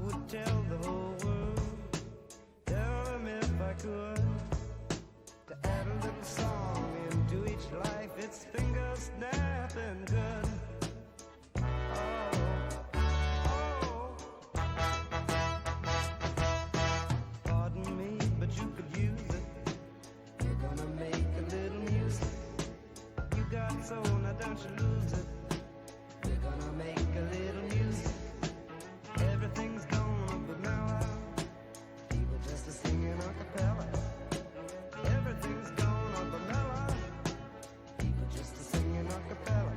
would tell the whole world, tell them if I could, to add a little song into each life. It's finger snapping good. Pardon me, but you could use it. You're gonna make a little music. You got soul, now don't you lose it. We're gonna make a little music. Everything's gonna be mellow. People just a singing a cappella. Everything's gonna be mellow. People just a singing a cappella.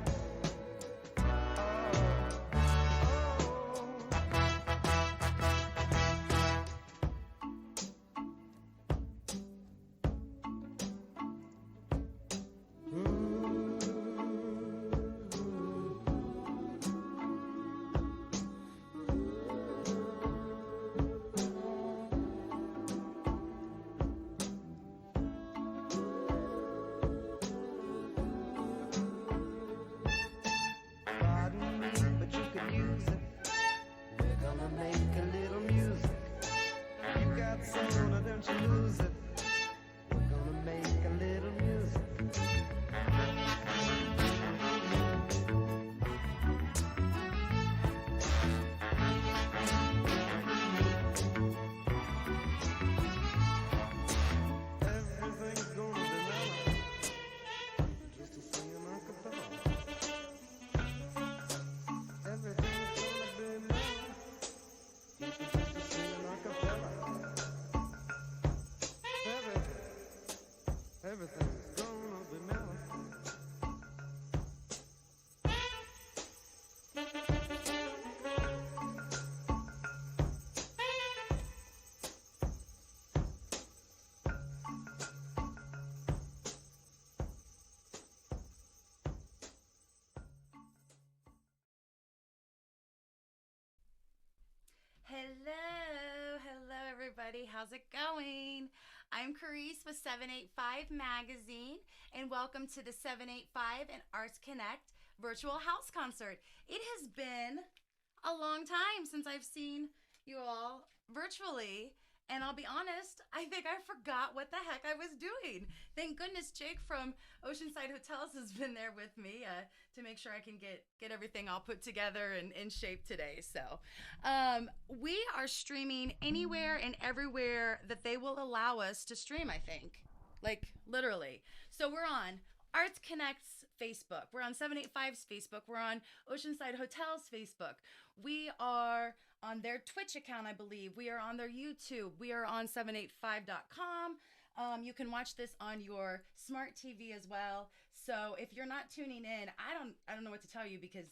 Pardon me, but you could use it. We're gonna make a little music. You got soul, now don't you lose it. We're gonna make a little music. Everything's gonna be mellow. Just a singing a cappella. Everything's gonna be mellow. Just a singing a cappella. Everything's gonna be mellow. Hello everybody. How's it going? I'm Carice with 785 Magazine, and welcome to the 785 and Arts Connect virtual house concert. It has been a long time since I've seen you all virtually, and I'll be honest, I think I forgot what the heck I was doing. Thank goodness Jake from Oceanside Hotels has been there with me to make sure I can get everything all put together and in shape today. So we are streaming anywhere and everywhere that they will allow us to stream, I think. Like, literally. So we're on Arts Connect's Facebook. We're on 785's Facebook. We're on Oceanside Hotels Facebook. We are on their Twitch account, I believe. We are on their YouTube. We are on 785.com. You can watch this on your smart TV as well. So if you're not tuning in, I don't know what to tell you, because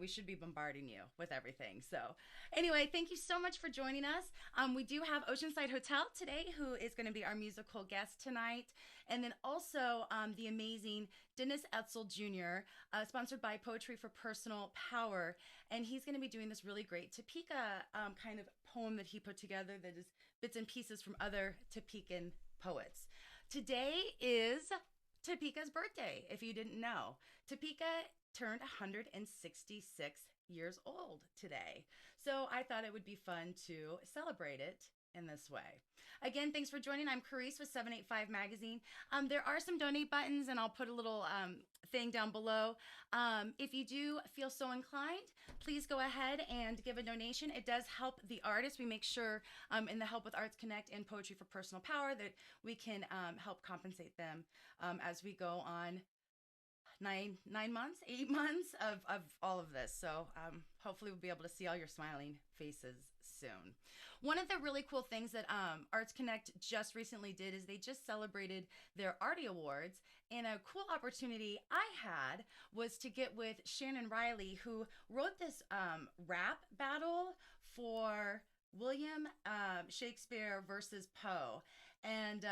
we should be bombarding you with everything. So anyway, thank you so much for joining us. We do have Oceanside Hotel today, who is going to be our musical guest tonight. And then also the amazing Dennis Etzel Jr., sponsored by Poetry for Personal Power. And he's going to be doing this really great Topeka kind of poem that he put together that is bits and pieces from other Topekan poets. Today is Topeka's birthday, if you didn't know. Topeka turned 166 years old today. So I thought it would be fun to celebrate it in this way. Again, thanks for joining. I'm Carice with 785 Magazine. There are some donate buttons, and I'll put a little thing down below. If you do feel so inclined, please go ahead and give a donation. It does help the artists. We make sure in the Help with Arts Connect and Poetry for Personal Power that we can help compensate them as we go on 8 months of all of this. So hopefully we'll be able to see all your smiling faces soon. One of the really cool things that Arts Connect just recently did is they just celebrated their Artie Awards, and a cool opportunity I had was to get with Shannon Riley, who wrote this rap battle for William Shakespeare versus Poe. And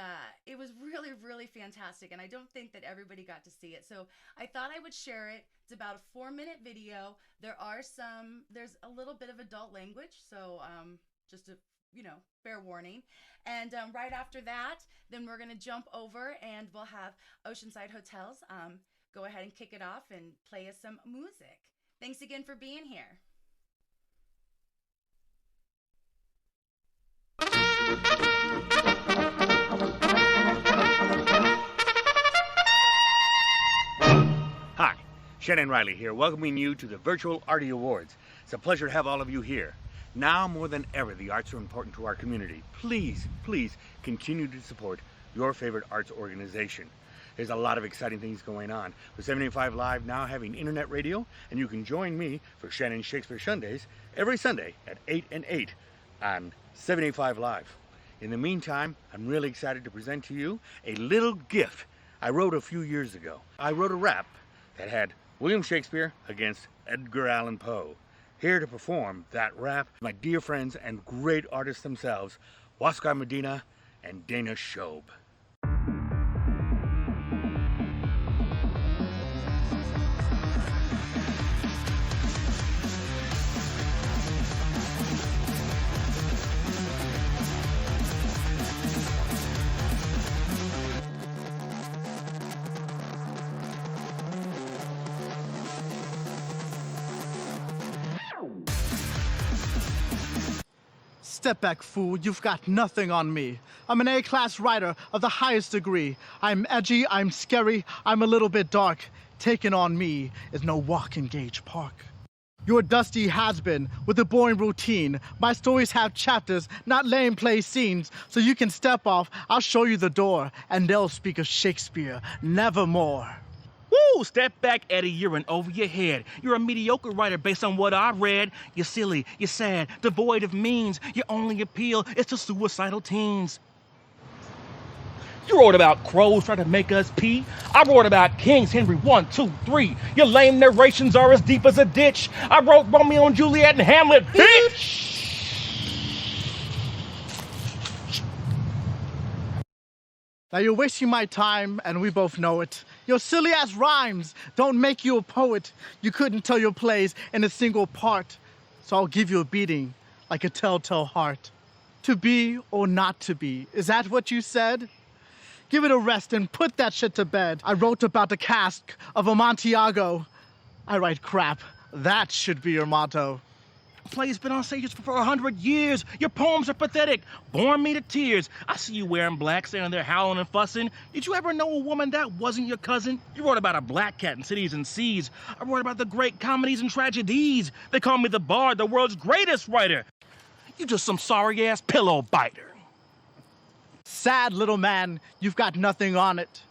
it was really, really fantastic. And I don't think that everybody got to see it. So I thought I would share it. It's about a 4-minute video. There's a little bit of adult language. So just a, fair warning. And right after that, then we're going to jump over and we'll have Oceanside Hotels go ahead and kick it off and play us some music. Thanks again for being here. Hi, Shannon Riley here, welcoming you to the Virtual Artie Awards. It's a pleasure to have all of you here. Now more than ever, the arts are important to our community. Please, please continue to support your favorite arts organization. There's a lot of exciting things going on. With 785 Live now having internet radio, and you can join me for Shannon Shakespeare Sundays every Sunday at 8 and 8 on 785 Live. In the meantime, I'm really excited to present to you a little gift I wrote a few years ago. I wrote a rap that had William Shakespeare against Edgar Allan Poe. Here to perform that rap, my dear friends and great artists themselves, Huascar Medina and Dana Shobe. Step back, fool, you've got nothing on me. I'm an A-class writer of the highest degree. I'm edgy, I'm scary, I'm a little bit dark. Taking on me is no walk in Gage Park. You're a dusty has-been with a boring routine. My stories have chapters, not lame play scenes. So you can step off, I'll show you the door, and they'll speak of Shakespeare, nevermore. Woo! Step back, Eddie, you're in over your head. You're a mediocre writer based on what I read. You're silly, you're sad, devoid of means. Your only appeal is to suicidal teens. You wrote about crows trying to make us pee. I wrote about Kings Henry 1, 2, 3. Your lame narrations are as deep as a ditch. I wrote Romeo and Juliet and Hamlet, bitch! Now you're wasting my time, and we both know it. Your silly-ass rhymes don't make you a poet. You couldn't tell your plays in a single part. So I'll give you a beating like a telltale heart. To be or not to be, is that what you said? Give it a rest and put that shit to bed. I wrote about the cask of Amontillado. I write crap. That should be your motto. Play's been on stages for 100 years. Your poems are pathetic, boring me to tears. I see you wearing black, standing there howling and fussing. Did you ever know a woman that wasn't your cousin? You wrote about a black cat in cities and seas. I wrote about the great comedies and tragedies. They call me the bard, the world's greatest writer. You just some sorry-ass pillow biter. Sad little man, you've got nothing on it.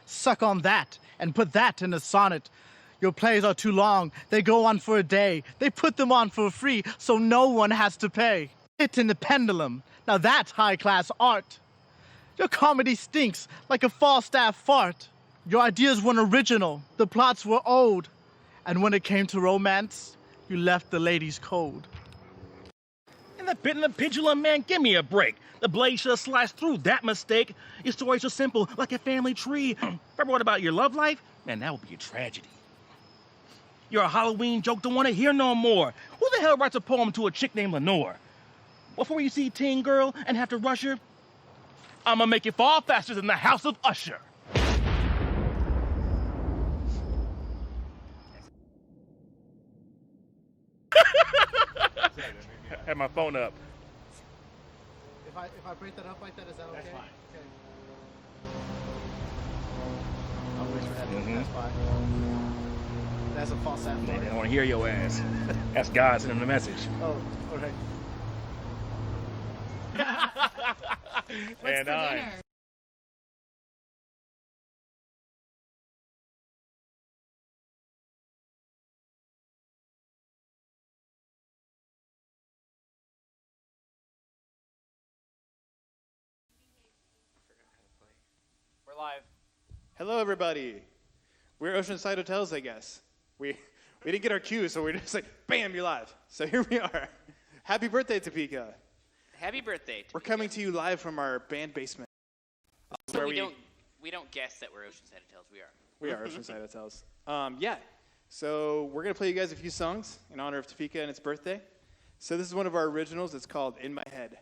Suck on that and put that in a sonnet. Your plays are too long, they go on for a day. They put them on for free, so no one has to pay. Hit in the pendulum, now that's high-class art. Your comedy stinks like a Falstaff fart. Your ideas weren't original, the plots were old. And when it came to romance, you left the ladies cold. And the bit and the pendulum, man, give me a break. The blade should have sliced through that mistake. Your stories are simple, like a family tree. If I wrote about your love life, man, that would be a tragedy. You're a Halloween joke, don't want to hear no more. Who the hell writes a poem to a chick named Lenore? Before you see Teen Girl and have to rush her, I'ma make you fall faster than the House of Usher. Had my phone up. If I break that up like that, is that okay? That's fine. Okay. I'll wait for that to pass by. That's a Falstaff. They don't want to hear your ass. That's God sending the message. Oh, okay. What's And for dinner? We're live. Hello, everybody. We're Oceanside Hotels, I guess. We didn't get our cue, so we're just like, bam, you're live. So here we are. Happy birthday, Topeka. Happy birthday. We're coming to you live from our band basement. So we don't guess that we're Oceanside Hotels. We are. We are Oceanside Hotels. Yeah. So we're gonna play you guys a few songs in honor of Topeka and its birthday. So this is one of our originals. It's called "In My Head."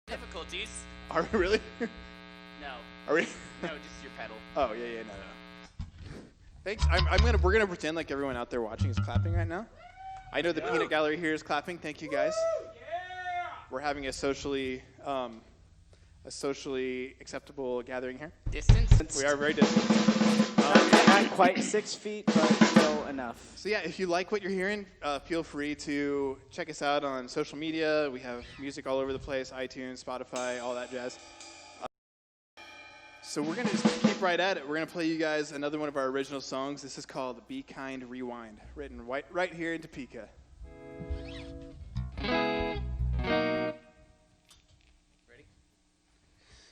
Difficulties? Are we really? No. Are we? No, just your pedal. Oh, yeah, no. Thanks. We're gonna pretend like everyone out there watching is clapping right now. I know the peanut gallery here is clapping. Thank you guys. Yeah. We're having a socially acceptable gathering here. Distance? We are very distant. Not quite 6 feet, but still enough. So yeah, if you like what you're hearing, feel free to check us out on social media. We have music all over the place, iTunes, Spotify, all that jazz. So we're gonna just keep right at it. We're gonna play you guys another one of our original songs. This is called Be Kind, Rewind, written right here in Topeka.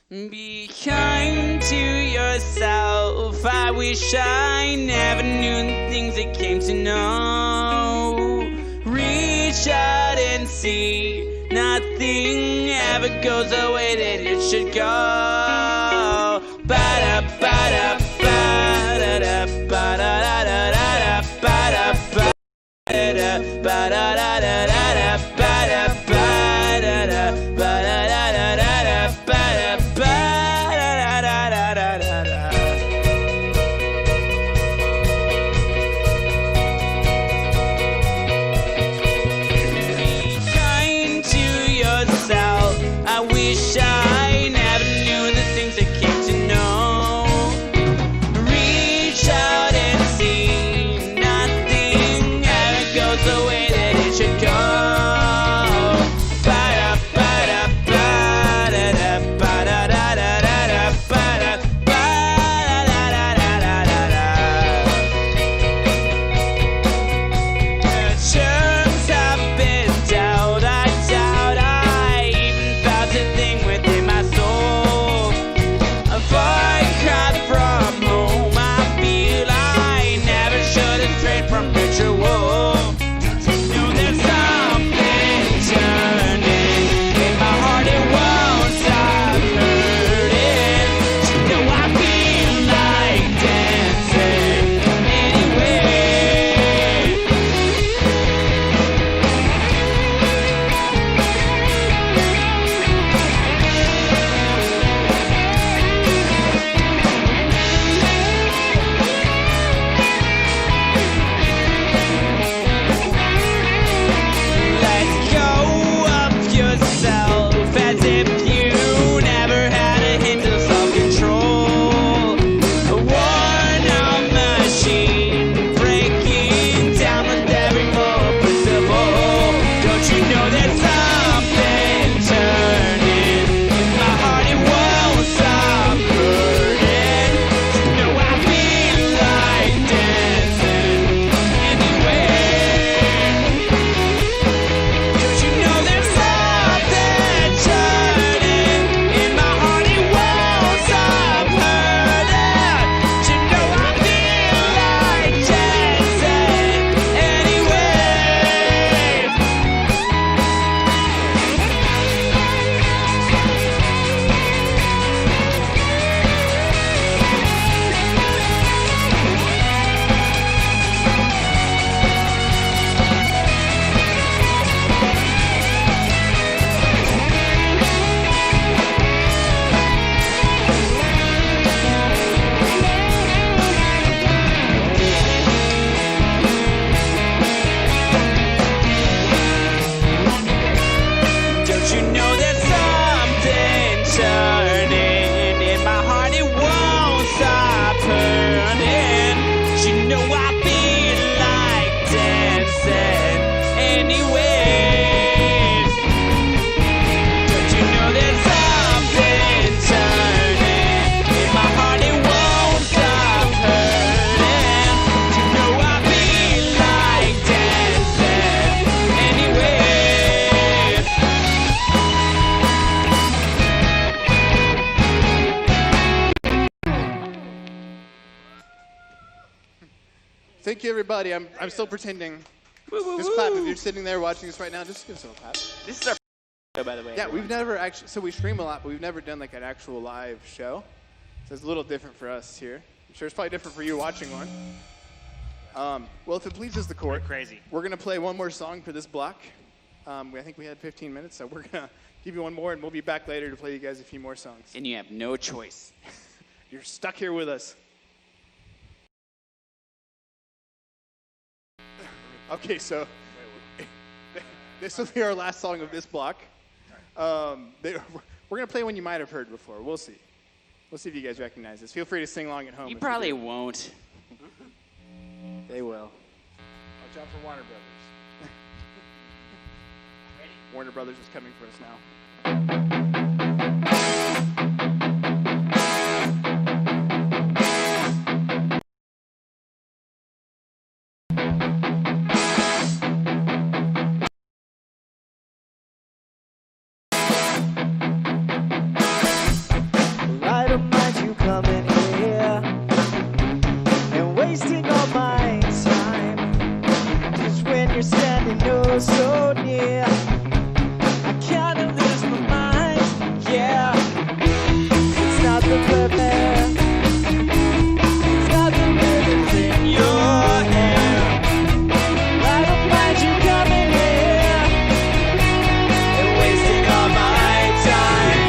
Be kind to yourself. I wish I never knew the things I came to know. Reach out and see. Nothing ever goes the way that it should go. Ba-da, ba-da, ba-da-da, ba-da-da-da-da, ba-da, ba-da-da, ba-da-da-da-da, ba-da, ba-da-da, ba-da-da-da-da, ba-da. I wish I never knew the things I came to know. Reach out and see. Nothing ever goes the way that it should go. Ba-da, ba-da, ba-da-da, ba-da-da-da-da, ba-da, ba-da-da-da-da-da. The germs have been dealt. I doubt I even felt a thing within my soul. If I cried from home, I feel I never should have strayed from ritual. Know there's something turning in my heart, it won't stop hurting. You know I feel like dancing anyway. Let go of yourself as if you never had a hint of self-control. A worn-out machine breaking down with every moral principle. Don't you know there's something turning in my heart? It won't stop hurting. You know I feel like dancing anyway. Don't you know there's something turning in my heart? It won't stop hurting. You know I feel like dancing anyway. Don't you know there's something turning in my heart? It won't stop hurting. You know I feel like dancing anyways. Don't you know there's something turning in my heart? It won't stop hurting. You know I feel like dancing anyways. Thank you, everybody. I'm still pretending. Just clap if you're sitting there watching us right now. Just give us a little clap. This is our show, by the way. Yeah, we've never actually. So we stream a lot, but we've never done like an actual live show. So it's a little different for us here. I'm sure it's probably different for you watching one. Well, if it pleases the court, Crazy. we're gonna play one more song for this block. I think we had 15 minutes, so we're going to give you one more, and we'll be back later to play you guys a few more songs. And you have no choice. You're stuck here with us. Okay, so this will be our last song of this block. We're going to play one you might have heard before. We'll see. We'll see if you guys recognize this. Feel free to sing along at home. You probably won't. They will. Watch out for Warner Brothers. Warner Brothers is coming for us now. I don't mind you coming here and wasting all my time. 'Cause when you're standing oh so near, I kinda lose my mind. Yeah, it's not the perfect, it's not the rhythms in your hair. I don't mind you coming here and wasting all my time.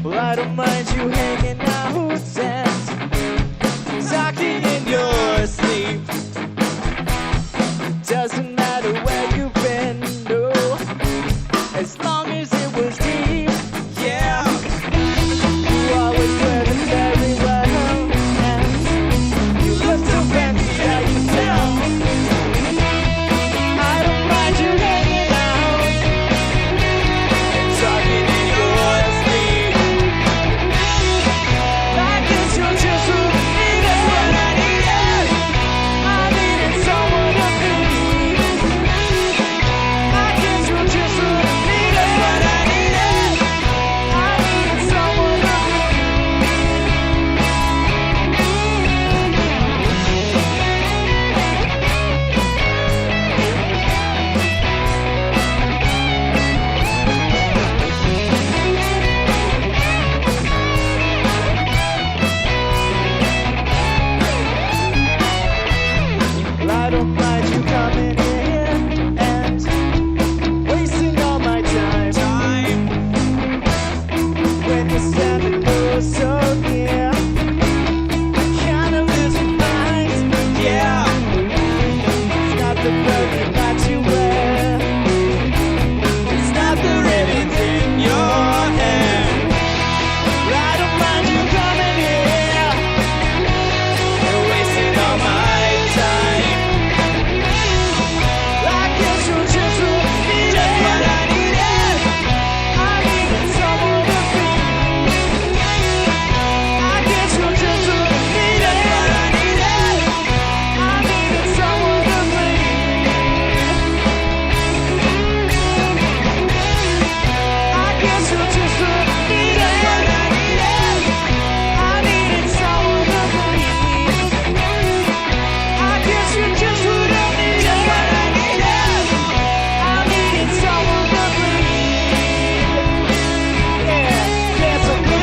Well, I don't mind you hanging out and talking in your sleep. Doesn't matter where you've been, no, as long as it was deep. Yeah, you always wear it very well, and you look so fancy how you tell. I don't mind you hanging out and talking in your sleep. I guess you're just who I needed. What I needed. I needed someone to be. I guess you're just who I needed. What I needed. I needed someone to Well, I don't mind you coming in and wasting all my time. When you're standing oh so near, I kinda lose my mind. Yeah, it's not the perfect that you wear, it's not the ribbons in your hair. Well, I don't mind you coming here and wasting all my time. I guess you're just what I needed. Just what I needed. I needed someone to be. I guess you're just what I needed. Just what I needed. I needed someone to be. I guess you're just what I needed. Just what I needed. I needed someone to be. I guess you're just what I needed. Just what I needed. I needed someone to breathe. Yeah, dance with me.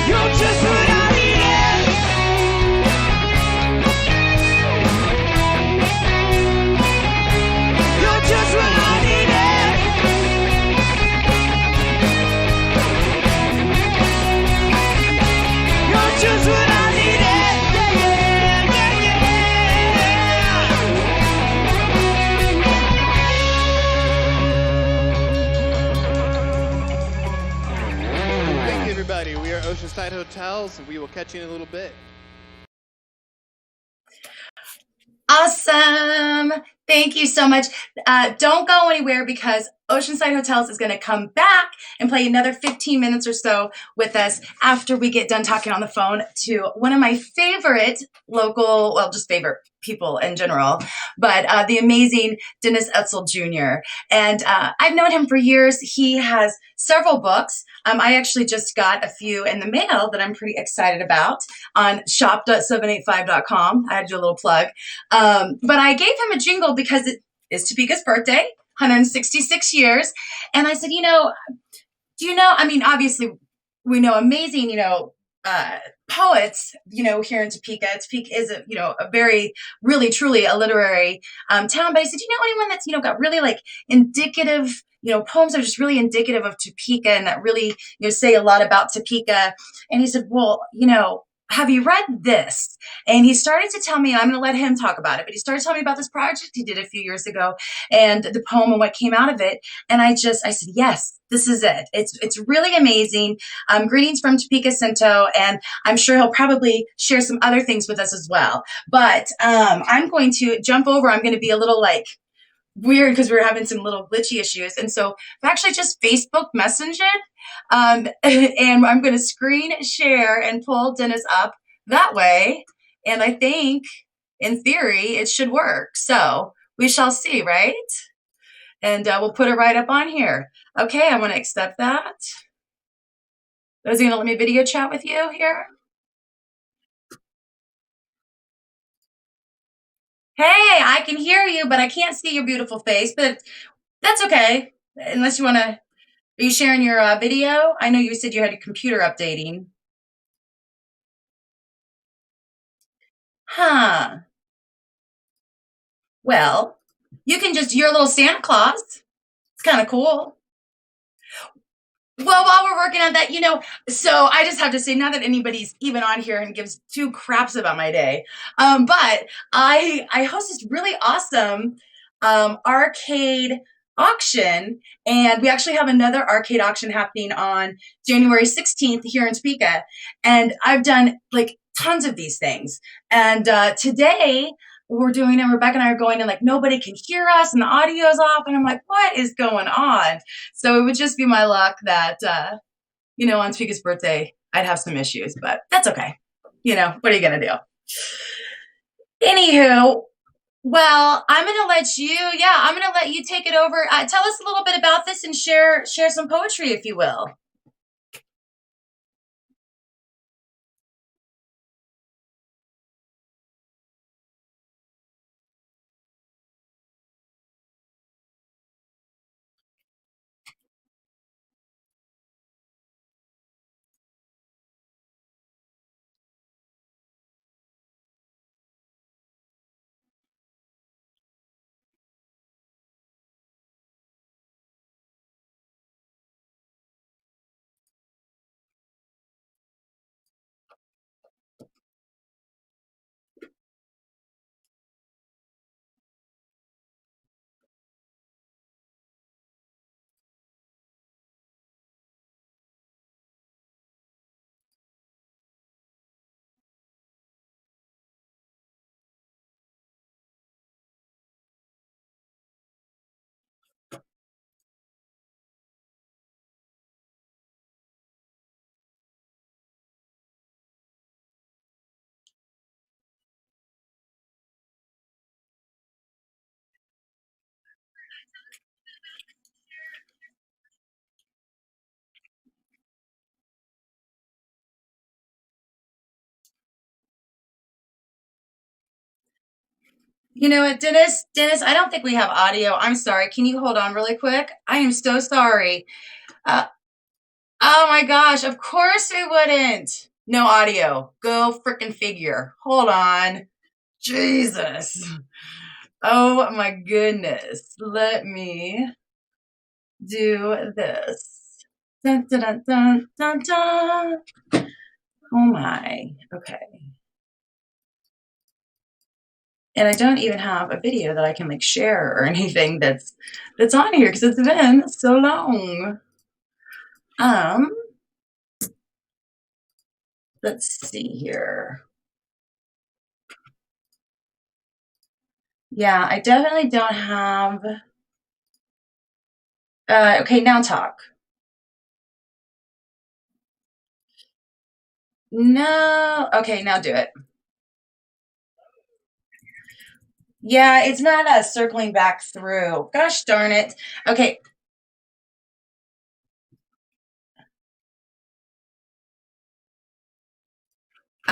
You're just what I needed. You're just what I needed. You're just what I needed. Yeah, yeah, yeah. Thank you, everybody. We are Oceanside Hotels, and we will catch you in a little bit. Awesome. Thank you so much. Don't go anywhere because Oceanside Hotels is going to come back and play another 15 minutes or so with us after we get done talking on the phone to one of my favorite local, well, just favorite people in general, but the amazing Dennis Etzel Jr. And I've known him for years. He has several books. I actually just got a few in the mail that I'm pretty excited about on shop.785.com. I had to do a little plug. But I gave him a jingle because it is Topeka's birthday, 166 years. And I said, do you know, I mean, obviously we know amazing, poets, here in Topeka. Topeka is a very, really, truly a literary town. But I said, do you know anyone that's, got really like indicative, poems that are just really indicative of Topeka and that really, say a lot about Topeka? And he said, well, have you read this? And he started to tell me, and I'm going to let him talk about it, but he started telling me about this project he did a few years ago and the poem and what came out of it. And I said, yes, this is it. It's really amazing. Greetings from Topeka Cinto, and I'm sure he'll probably share some other things with us as well. But I'm going to jump over. I'm going to be a little like weird because we were having some little glitchy issues. And so I've actually just Facebook Messengered, and I'm going to screen share and pull Dennis up that way. And I think in theory it should work. So we shall see, right? And we'll put it right up on here. Okay, I want to accept that. Is he going to let me video chat with you here? Hey, I can hear you, but I can't see your beautiful face, but that's okay. Unless you want to, are you sharing your video? I know you said you had your computer updating. Huh. Well, you can just, you're a little Santa Claus. It's kind of cool. Well, while we're working on that, so I just have to say, not that anybody's even on here and gives two craps about my day, but I host this really awesome arcade auction, and we actually have another arcade auction happening on January 16th here in Topeka, and I've done like tons of these things, and today we're doing, and Rebecca and I are going, and like nobody can hear us, and the audio's off, and I'm like, what is going on? So it would just be my luck that on Topeka's birthday I'd have some issues, but that's okay. What are you gonna do? Anywho, well, I'm gonna let you take it over. Tell us a little bit about this and share some poetry, if you will. You know what, Dennis, I don't think we have audio. I'm sorry. Can you hold on really quick? I am so sorry. Uh, oh my gosh, of course we wouldn't. No audio. Go frickin' figure. Hold on. Jesus. Oh my goodness. Let me do this. Dun, dun, dun, dun, dun, dun. Oh my. Okay. And I don't even have a video that I can like share or anything that's on here because it's been so long. Let's see here. Yeah, I definitely don't have. Okay, now talk. No. Okay, now do it. Yeah, it's not circling back through. Gosh darn it. Okay.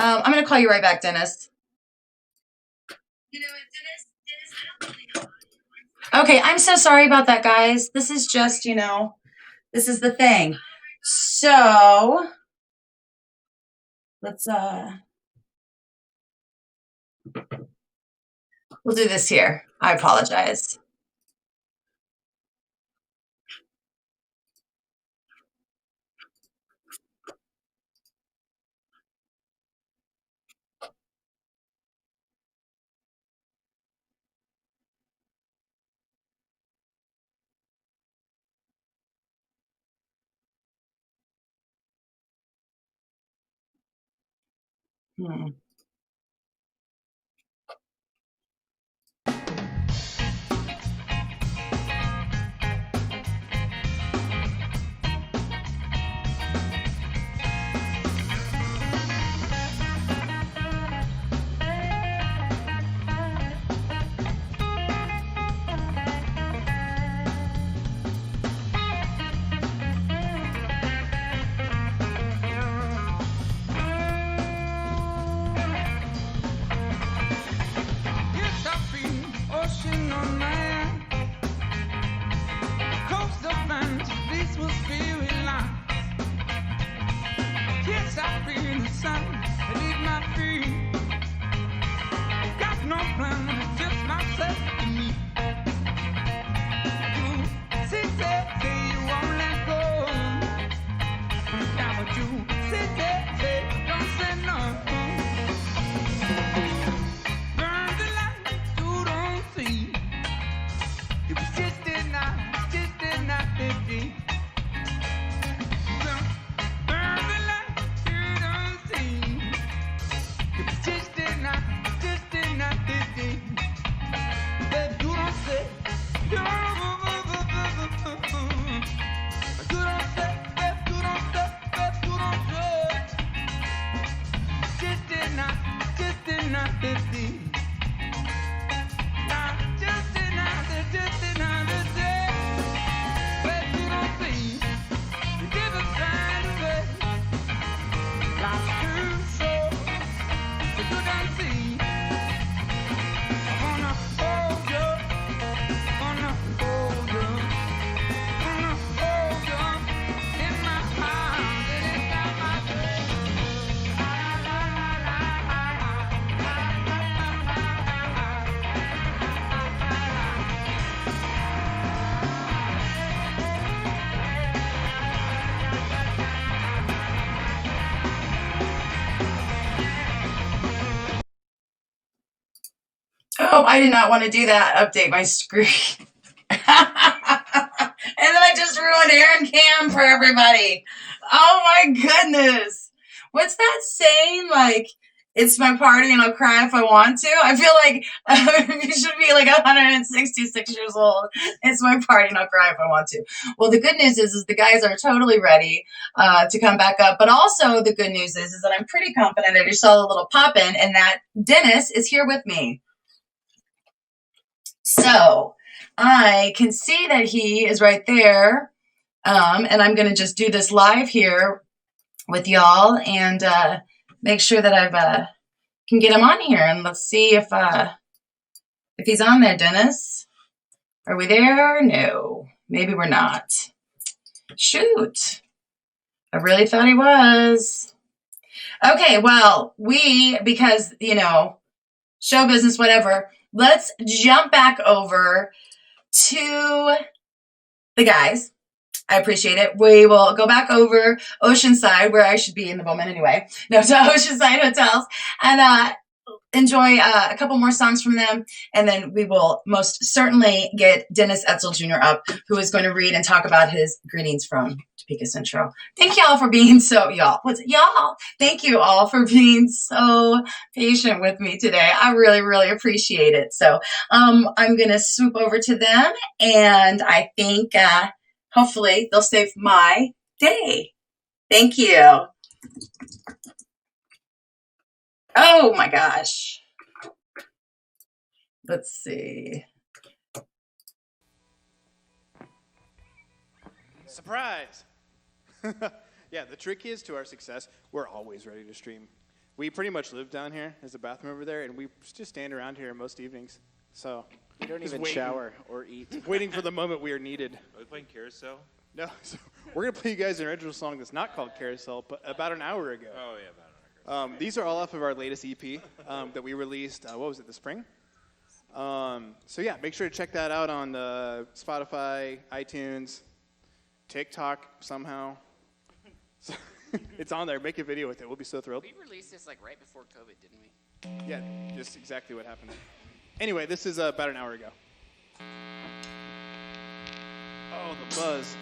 I'm going to call you right back, Dennis. Okay, I'm so sorry about that, guys. This is just, this is the thing. So, let's, we'll do this here. I apologize. Hmm. Yes, I feel ocean on my eye. Coast of lands, this was spirit line. Yes, I feel the sun beneath my feet. Got no plan, just myself and me. You say you won't let go. Now but you say don't say no. Burn the light you don't see. You just did not see. Burn the light you don't see. You just did not see. That you don't say. You don't say. Just did not see. Oh, I did not want to do that. Update my screen. And then I just ruined Aaron Cam for everybody. Oh my goodness. What's that saying? Like, it's my party and I'll cry if I want to. I feel like you should be like 166 years old. It's my party and I'll cry if I want to. Well, the good news is the guys are totally ready to come back up. But also the good news is that I'm pretty confident that you saw the little pop-in and that Dennis is here with me. So I can see that he is right there. And I'm going to just do this live here with y'all and make sure that I can get him on here. And let's see if he's on there, Dennis. Are we there? No, maybe we're not. Shoot. I really thought he was. Okay, well, because, show business, whatever, let's jump back over to the guys. I appreciate it. We will go back over Oceanside, where I should be in the moment anyway. No, to Oceanside Hotels, and enjoy a couple more songs from them. And then we will most certainly get Dennis Etzel Jr. up, who is going to read and talk about his greetings from Topeka Central. Thank y'all for being Thank you all for being so patient with me today. I really, really appreciate it. So I'm going to swoop over to them, and I think hopefully they'll save my day. Thank you. Oh my gosh. Let's see. Surprise! Yeah, the trick is to our success, we're always ready to stream. We pretty much live down here. There's a bathroom over there, and we just stand around here most evenings. So We don't just even waiting- shower or eat. Waiting for the moment we are needed. Are we playing Carousel? No, so we're gonna play you guys an original song that's not called Carousel, but about an hour ago. Oh, yeah, about an hour. These are all off of our latest EP that we released. What was it? The spring. So yeah, make sure to check that out on Spotify, iTunes, TikTok somehow. So it's on there. Make a video with it. We'll be so thrilled. We released this like right before COVID, didn't we? Yeah, just exactly what happened. Anyway, this is about an hour ago. Oh, the buzz.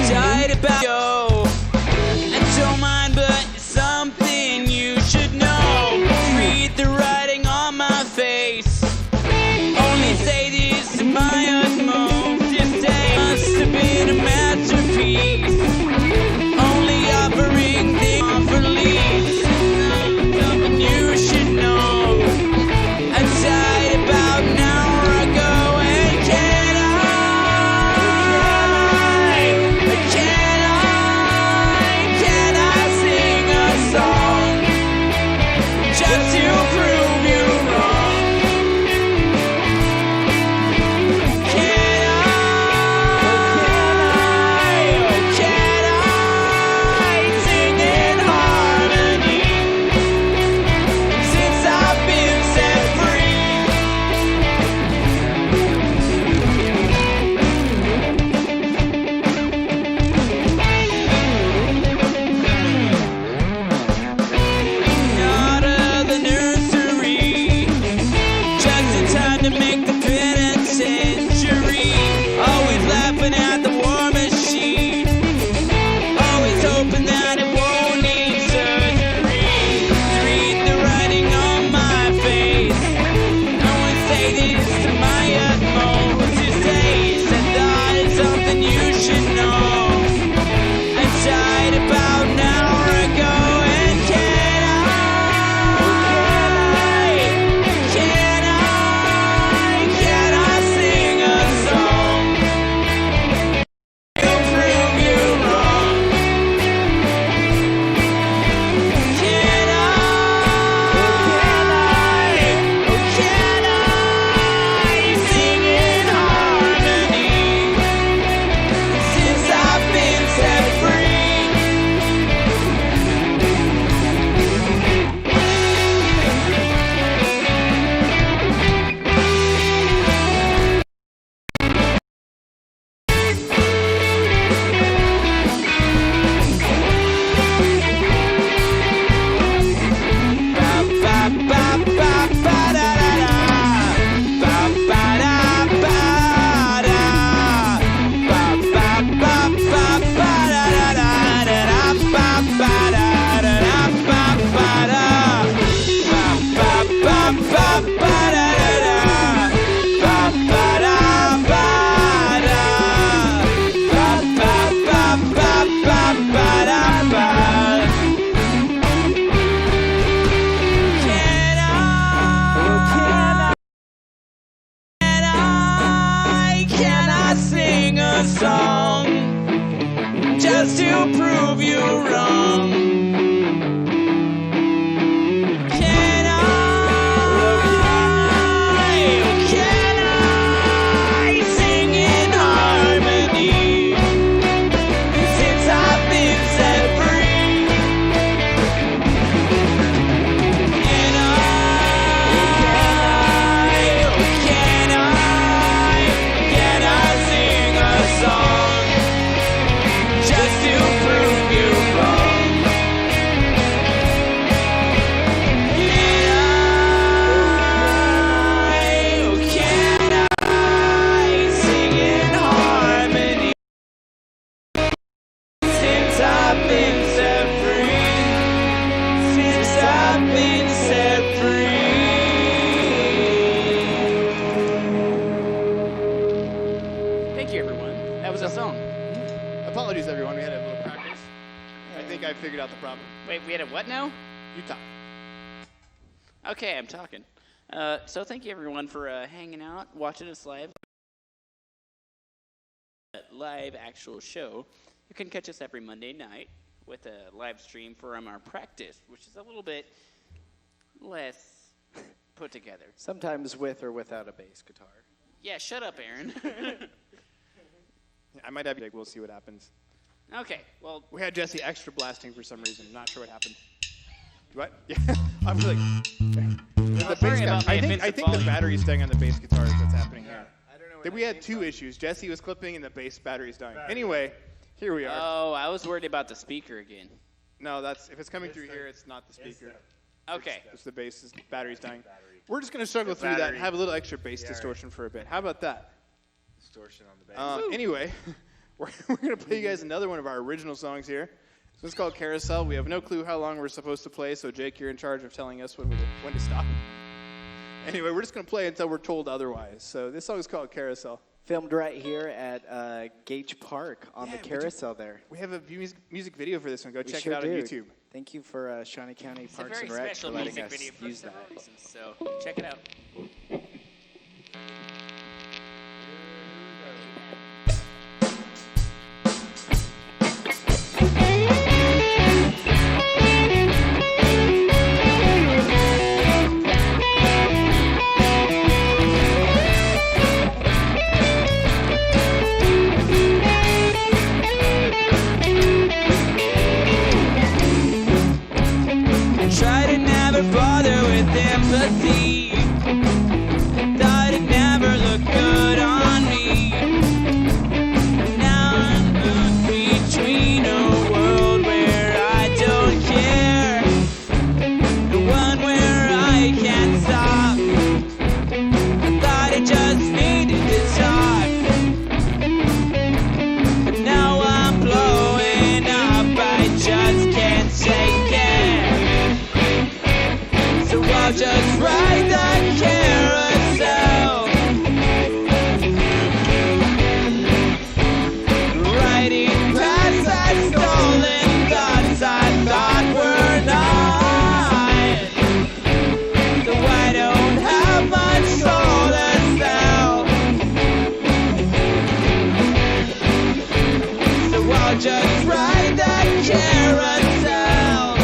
Died about yo. I don't mind, but it's something you should know. Read the writing on my face. Only say this to my utmost. It's think I figured out the problem. Wait, we had a what now? You talk. Okay, I'm talking. So thank you everyone for hanging out, watching us live. Live actual show. You can catch us every Monday night with a live stream from our practice, which is a little bit less put together. Sometimes with or without a bass guitar. Yeah, shut up, Aaron. I might have. We'll see what happens. Okay, well, We had Jesse extra blasting for some reason. Not sure what happened. What? Yeah, I'm like. The sorry bass about guitar. the I offensive think the volume. battery's staying on the bass guitar is what's happening here. We had two issues. Jesse was clipping and the bass battery's dying. Anyway, here we are. oh, I was worried about the speaker again. No, that's if it's coming through here, it's not the speaker. Okay. It's the bass. Battery's dying. We're just gonna struggle through that and have a little extra bass distortion for a bit. How about that? Distortion on the bass. Anyway, we're gonna play you guys another one of our original songs here. So it's called Carousel. We have no clue how long we're supposed to play, so Jake, you're in charge of telling us when to stop. Anyway, we're just gonna play until we're told otherwise. So this song is called Carousel. Filmed right here at Gage Park on the Yeah, carousel there. We have a music video for this one. Go We check sure it out on do. YouTube. Thank you for Shawnee County It's a Parks very and Rec special for letting music us video for use several that. reasons, so check it out. Try to never bother with empathy. Thought it'd never look good on me. Now I'm hooked between a world where I don't care and one where I can't stop. I thought I just needed to talk, but now I'm blowing up. I just can't take it. So I'll just ride the carousel, riding past that stolen thoughts I thought were not. So I don't have much soul to sell. So I'll just ride the carousel.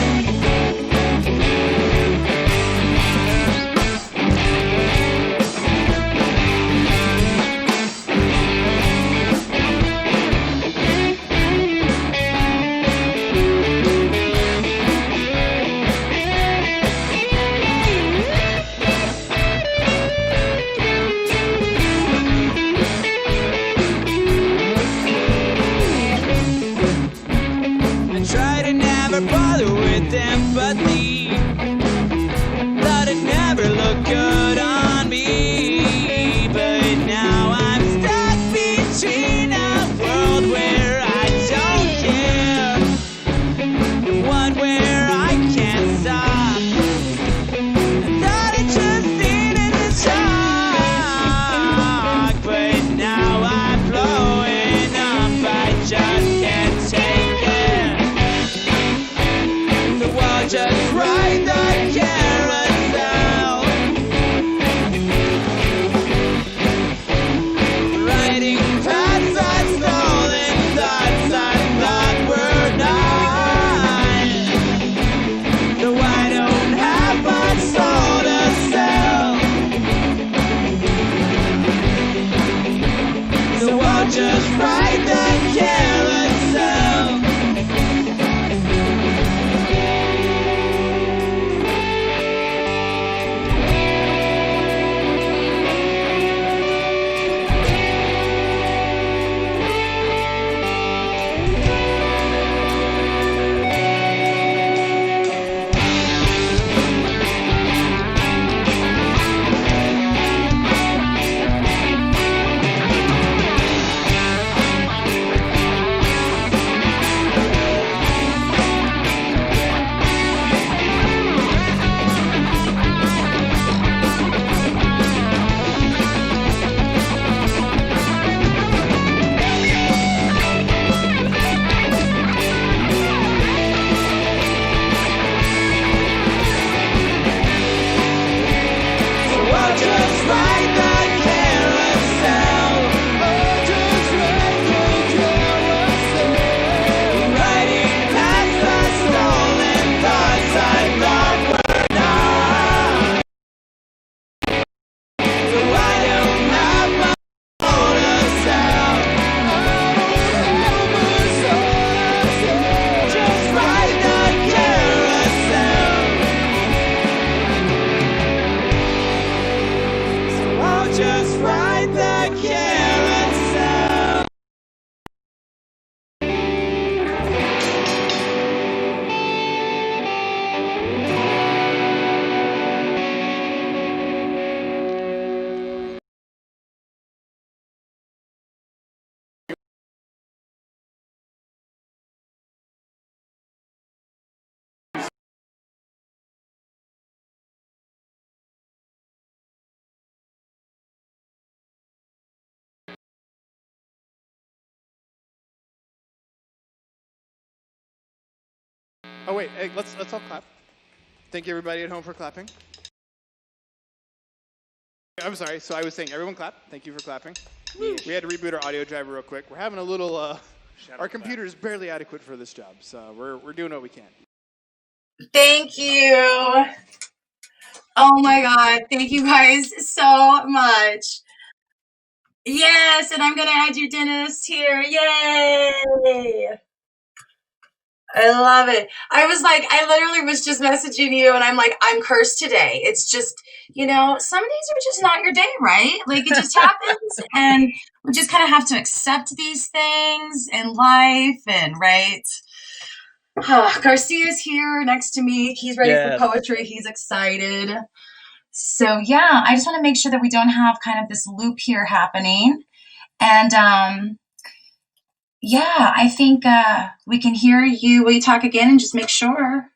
I try to never bother with empathy. Thought it'd never look good on me, but now I'm stuck between a world where I don't care and one where I can't stop. Thought I just needed to talk, but now I'm blowing up. I just can't take it. So I'll just ride the carousel, riding past that stolen thoughts I thought were not. Oh wait, hey, let's all clap. Thank you everybody at home for clapping. I'm sorry. So I was saying, everyone clap. Thank you for clapping. We had to reboot our audio driver real quick. We're having a little. Our computer is barely adequate for this job, so we're doing what we can. Thank you. Oh my God. Thank you guys so much. Yes, and I'm going to add you, Dennis, here. Yay. I love it. I was like, I literally was just messaging you, and I'm like, I'm cursed today. It's just, some days are just not your day, right? Like, it just happens, and we just kind of have to accept these things in life, and right? Garcia's here next to me. He's ready for poetry. He's excited. So, yeah, I just want to make sure that we don't have kind of this loop here happening. And, yeah, I think we can hear you. Will you talk again and just make sure?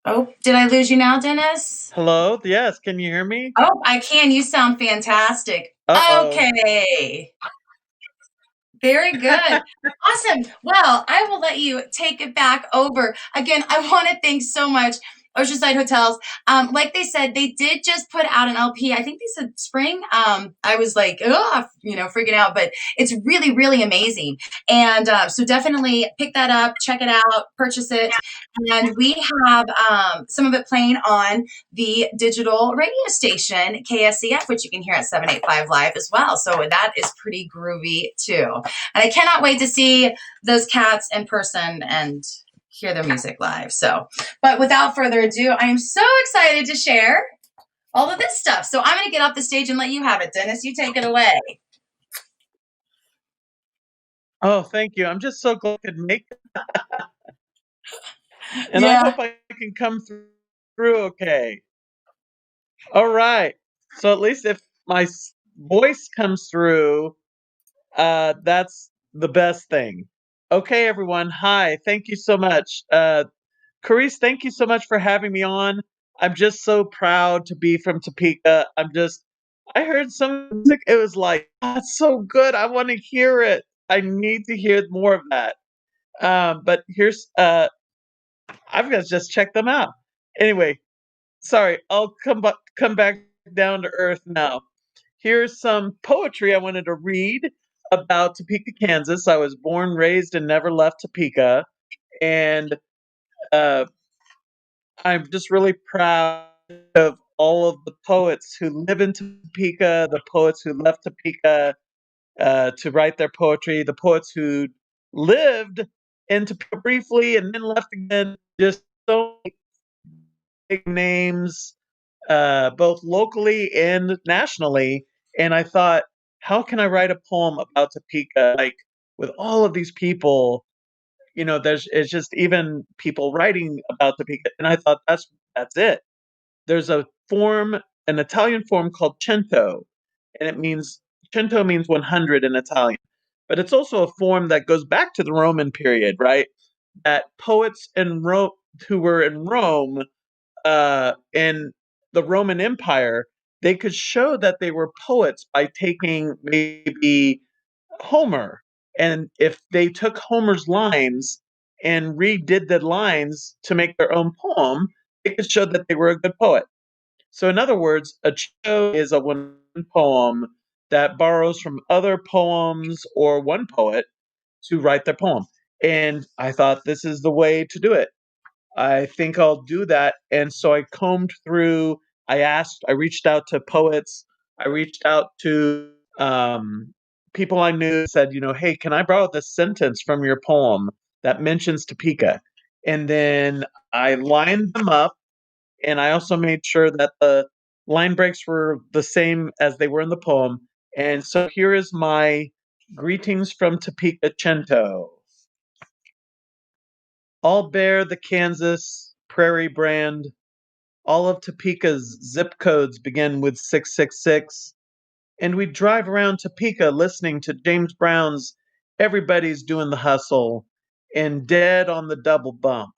Oh, did I lose you now, Dennis? Hello? Yes, can you hear me? Oh, I can. You sound fantastic. Uh-oh. Okay. Very good. Awesome. Well, I will let you take it back over. Again, I want to thank so much Oceanside Hotels. Like they said, they did just put out an LP. I think they said spring. I was like, freaking out, but it's really, really amazing. And so definitely pick that up, check it out, purchase it. And we have some of it playing on the digital radio station, KSCF, which you can hear at 785 Live as well. So that is pretty groovy too. And I cannot wait to see those cats in person and hear their music live. So, but without further ado, I am so excited to share all of this stuff. So I'm going to get off the stage and let you have it, Dennis. You take it away. Oh, thank you. I'm just so glad I could make it. And I hope I can come through okay. All right. So at least if my voice comes through, that's the best thing. Okay, everyone. Hi. Thank you so much. Carice, thank you so much for having me on. I'm just so proud to be from Topeka. I heard some music. It was like, that's so good. I want to hear it. I need to hear more of that. But here's, I've got to just check them out. Anyway, sorry, I'll come back down to earth now. Here's some poetry I wanted to read about Topeka, Kansas. I was born, raised, and never left Topeka. And I'm just really proud of all of the poets who live in Topeka, the poets who left Topeka to write their poetry, the poets who lived in Topeka briefly and then left again. Just so many big names, both locally and nationally. And I thought, how can I write a poem about Topeka? Like with all of these people, it's just even people writing about Topeka. And I thought that's it. There's an Italian form called cento, and cento means 100 in Italian. But it's also a form that goes back to the Roman period, right? That poets in Rome who were in Rome, in the Roman Empire, they could show that they were poets by taking maybe Homer. And if they took Homer's lines and redid the lines to make their own poem, it could show that they were a good poet. So, in other words, a cento is a one poem that borrows from other poems or one poet to write their poem. And I thought this is the way to do it. I think I'll do that. And so I combed through, I reached out to poets, I reached out to people I knew, said, hey, can I borrow this sentence from your poem that mentions Topeka? And then I lined them up, and I also made sure that the line breaks were the same as they were in the poem. And so here is my greetings from Topeka Cento. All bear the Kansas Prairie brand. All of Topeka's zip codes begin with 666. And we drive around Topeka listening to James Brown's Everybody's Doing the Hustle and Dead on the Double Bump.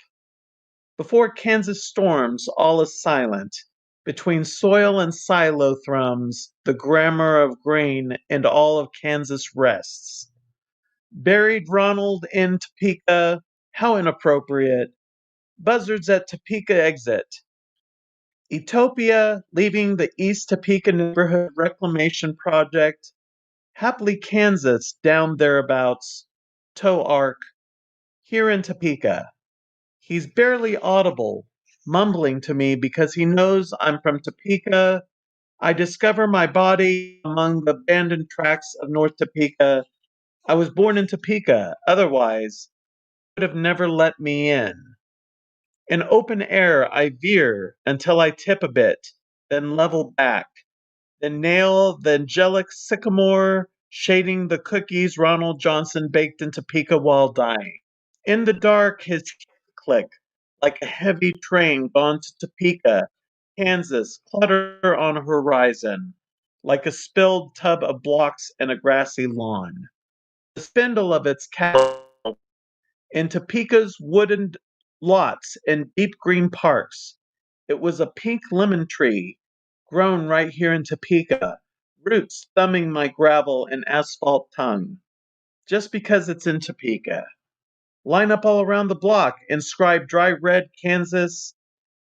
Before Kansas storms, all is silent. Between soil and silo thrums, the grammar of grain and all of Kansas rests. Buried Ronald in Topeka, How inappropriate. Buzzards at Topeka exit. Ethiopia leaving the East Topeka Neighborhood Reclamation Project. Happily Kansas down thereabouts. Tow Ark. Here in Topeka. He's barely audible, mumbling to me because he knows I'm from Topeka. I discover my body among the abandoned tracks of North Topeka. I was born in Topeka, otherwise, would have never let me in. In open air, I veer until I tip a bit, then level back, then nail the angelic sycamore shading the cookies Ronald Johnson baked in Topeka while dying. In the dark, his teeth click like a heavy train gone to Topeka, Kansas, clutter on a horizon, like a spilled tub of blocks in a grassy lawn. The spindle of its cattle in Topeka's wooded lots and deep green parks. It was a pink lemon tree grown right here in Topeka, roots thumbing my gravel and asphalt tongue. Just because it's in Topeka. Line up all around the block, inscribe dry red Kansas,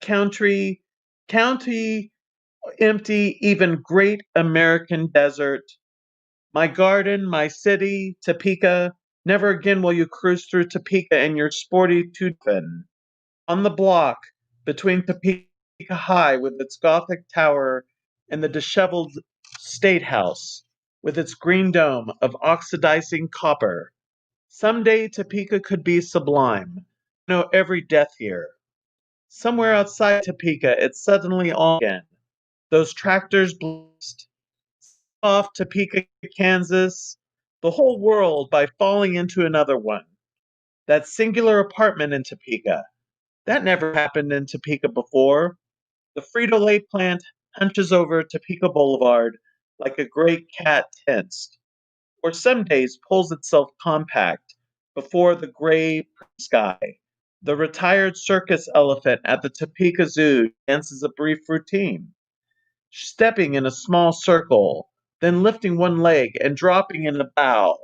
country, county, empty, even great American desert. My garden, my city, Topeka. Never again will you cruise through Topeka in your sporty two-fin. On the block, between Topeka High with its Gothic tower and the disheveled State House with its green dome of oxidizing copper. Someday Topeka could be sublime. Know every death here. Somewhere outside Topeka, it's suddenly all again. Those tractors blast off Topeka, Kansas, the whole world by falling into another one. That singular apartment in Topeka. That never happened in Topeka before. The Frito-Lay plant hunches over Topeka Boulevard like a great cat tensed, or some days pulls itself compact before the gray sky. The retired circus elephant at the Topeka Zoo dances a brief routine, stepping in a small circle, then lifting one leg and dropping in a bow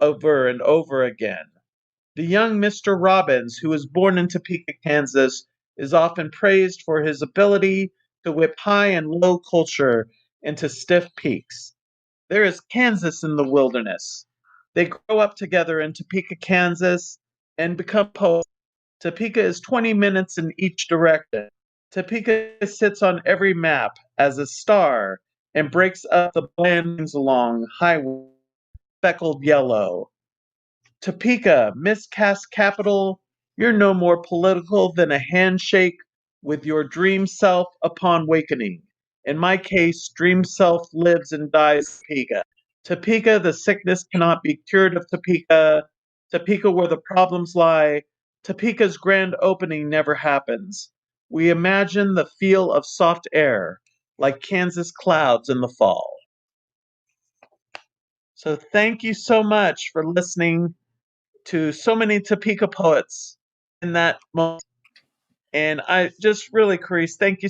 over and over again. The young Mr. Robbins, who was born in Topeka, Kansas, is often praised for his ability to whip high and low culture into stiff peaks. There is Kansas in the wilderness. They grow up together in Topeka, Kansas, and become poets. Topeka is 20 minutes in each direction. Topeka sits on every map as a star and breaks up the landings along highway speckled yellow. Topeka, miscast capital, you're no more political than a handshake with your dream self upon wakening. In my case, dream self lives and dies in Topeka. Topeka, the sickness cannot be cured of Topeka. Topeka, where the problems lie. Topeka's grand opening never happens. We imagine the feel of soft air, like Kansas clouds in the fall. So thank you so much for listening to so many Topeka poets in that moment. And I just really, Carice, thank you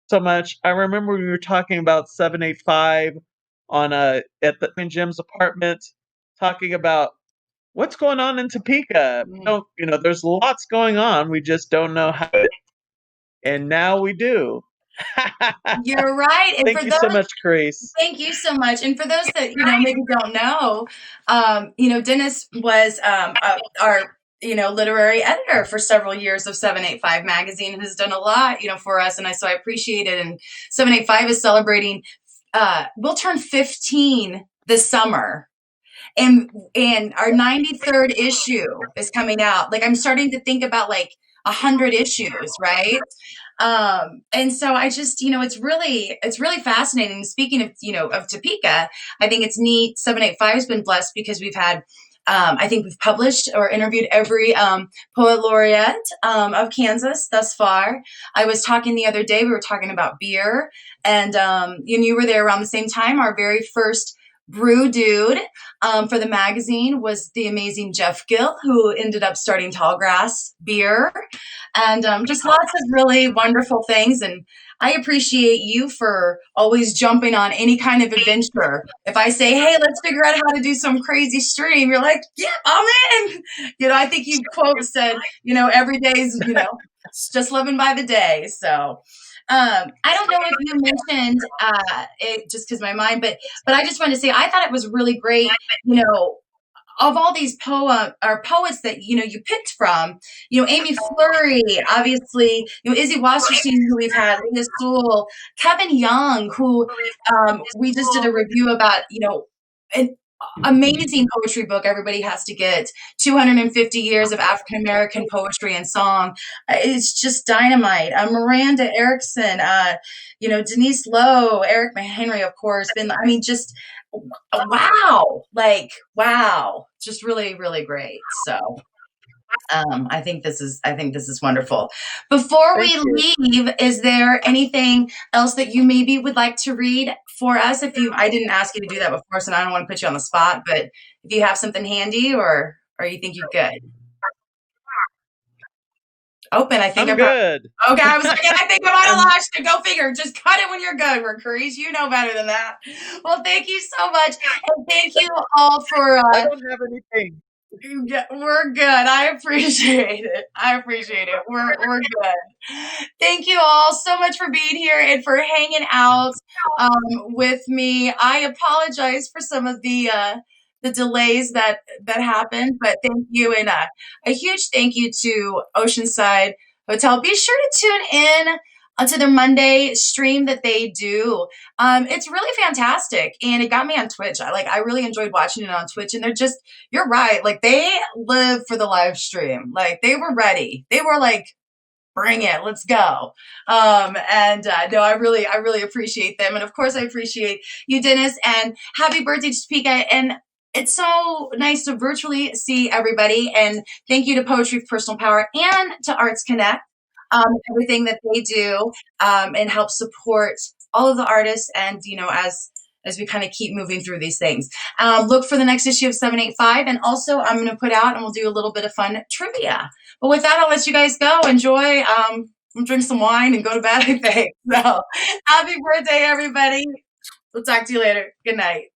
so much. I remember we were talking about 785 on at the Jim's apartment, talking about what's going on in Topeka. There's lots going on. We just don't know how. And now we do. You're right. And Thank for you those, so much, Carice. thank you so much. And for those that, maybe don't know, Dennis was our, literary editor for several years of 785 magazine, has done a lot, for us. And so I appreciate it. And 785 is celebrating, we'll turn 15 this summer. And our 93rd issue is coming out. Like, I'm starting to think about 100 issues, right? And so I just, it's really fascinating. Speaking of, of Topeka, I think it's neat. 785 has been blessed because we've had, I think we've published or interviewed every poet laureate of Kansas thus far. I was talking the other day, we were talking about beer, and you were there around the same time. Our very first Brew Dude for the magazine was the amazing Jeff Gill, who ended up starting Tallgrass Beer, and just lots of really wonderful things. And I appreciate you for always jumping on any kind of adventure. If I say, hey, let's figure out how to do some crazy stream, you're like, yeah, I'm in. I think you quote said, every day's, it's just living by the day. So I don't know if you mentioned it just because my mind, but I just wanted to say I thought it was really great, of all these poets that you picked from, Amy Fleury, obviously, Izzy Wasserstein, who we've had, Leah Sewell, Kevin Young, who we just did a review about, an amazing poetry book everybody has to get, 250 years of African American poetry and song. It's just dynamite. Miranda Erickson, Denise Lowe, Eric Henry, of course, just wow, wow, just really, really great. So I think this is wonderful. Before we leave, is there anything else that you maybe would like to read for us? I didn't ask you to do that before, so I don't want to put you on the spot, but if you have something handy or you think you're good. Open, I think I'm good. Okay, I was like, I think I might have lost you. Go figure. Just cut it when you're good, Recrease. You know better than that. Well, thank you so much. And thank you all for I don't have anything. We're good. I appreciate it. We're good. Thank you all so much for being here and for hanging out with me. I apologize for some of the delays that happened, but thank you, and a huge thank you to Oceanside Hotel. Be sure to tune in to their Monday stream that they do. It's really fantastic, and it got me on Twitch. I really enjoyed watching it on Twitch, and you're right, they live for the live stream. They were ready. They were like, bring it, let's go. No, I really appreciate them, and of course I appreciate you, Dennis, and happy birthday to Topeka. And it's so nice to virtually see everybody, and thank you to Poetry for Personal Power and to Arts Connect, everything that they do, and help support all of the artists, and as we kind of keep moving through these things. Look for the next issue of 785, and also I'm going to put out, and we'll do a little bit of fun trivia. But with that, I'll let you guys go. Enjoy. Drink some wine and go to bed, I think. So happy birthday, everybody. We'll talk to you later. Good night.